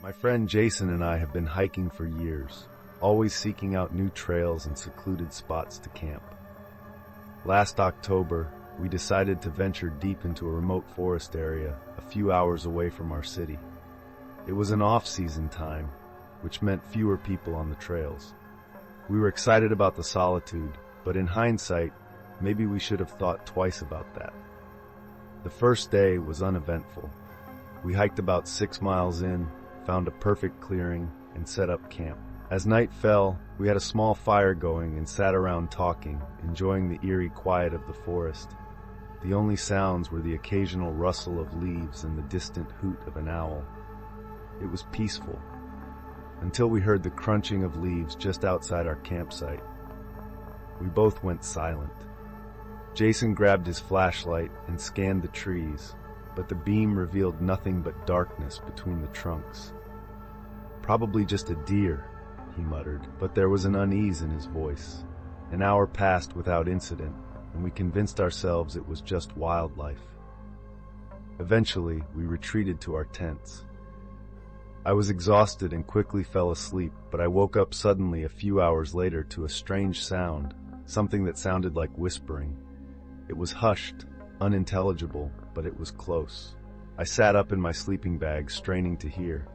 My friend Jason and I have been hiking for years, always seeking out new trails and secluded spots to camp. Last October, we decided to venture deep into a remote forest area a few hours away from our city. It was an off-season time, which meant fewer people on the trails. We were excited about the solitude, but in hindsight, maybe we should have thought twice about that. The first day was uneventful. We hiked about 6 miles in, found a perfect clearing, and set up camp. As night fell, we had a small fire going and sat around talking, enjoying the eerie quiet of the forest. The only sounds were the occasional rustle of leaves and the distant hoot of an owl. It was peaceful, until we heard the crunching of leaves just outside our campsite. We both went silent. Jason grabbed his flashlight and scanned the trees, but the beam revealed nothing but darkness between the trunks. "Probably just a deer," he muttered, but there was an unease in his voice. An hour passed without incident, and we convinced ourselves it was just wildlife. Eventually, we retreated to our tents. I was exhausted and quickly fell asleep, but I woke up suddenly a few hours later to a strange sound, something that sounded like whispering. It was hushed, unintelligible, but it was close. I sat up in my sleeping bag, straining to hear.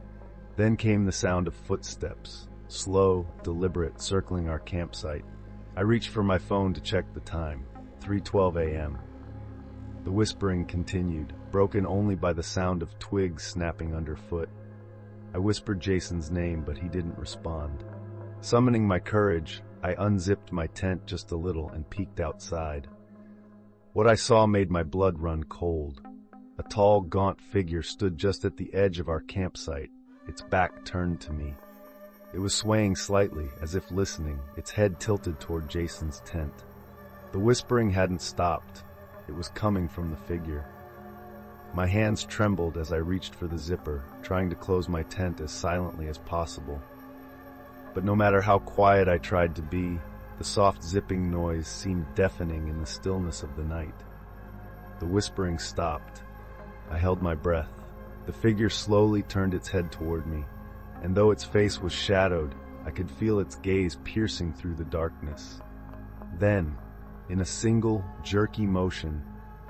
Then came the sound of footsteps, slow, deliberate, circling our campsite. I reached for my phone to check the time, 3:12 a.m. The whispering continued, broken only by the sound of twigs snapping underfoot. I whispered Jason's name, but he didn't respond. Summoning my courage, I unzipped my tent just a little and peeked outside. What I saw made my blood run cold. A tall, gaunt figure stood just at the edge of our campsite, its back turned to me. It was swaying slightly, as if listening, its head tilted toward Jason's tent. The whispering hadn't stopped. It was coming from the figure. My hands trembled as I reached for the zipper, trying to close my tent as silently as possible. But no matter how quiet I tried to be, the soft zipping noise seemed deafening in the stillness of the night. The whispering stopped. I held my breath. The figure slowly turned its head toward me, and though its face was shadowed, I could feel its gaze piercing through the darkness. Then, in a single, jerky motion,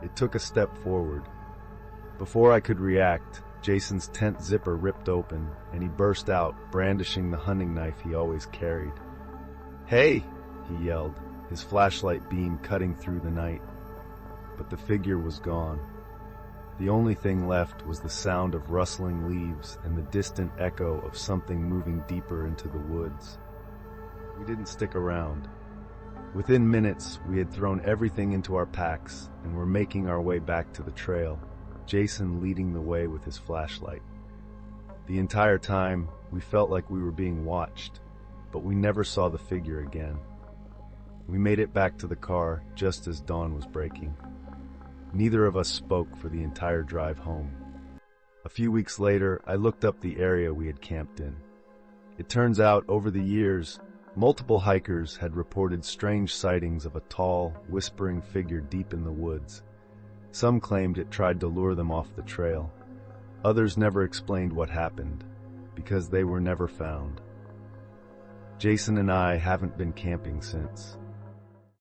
it took a step forward. Before I could react, Jason's tent zipper ripped open, and he burst out, brandishing the hunting knife he always carried. "Hey!" he yelled, his flashlight beam cutting through the night. But the figure was gone. The only thing left was the sound of rustling leaves and the distant echo of something moving deeper into the woods. We didn't stick around. Within minutes, we had thrown everything into our packs and were making our way back to the trail, Jason leading the way with his flashlight. The entire time, we felt like we were being watched, but we never saw the figure again. We made it back to the car just as dawn was breaking. Neither of us spoke for the entire drive home. A few weeks later, I looked up the area we had camped in. It turns out, over the years, multiple hikers had reported strange sightings of a tall, whispering figure deep in the woods. Some claimed it tried to lure them off the trail. Others never explained what happened, because they were never found. Jason and I haven't been camping since.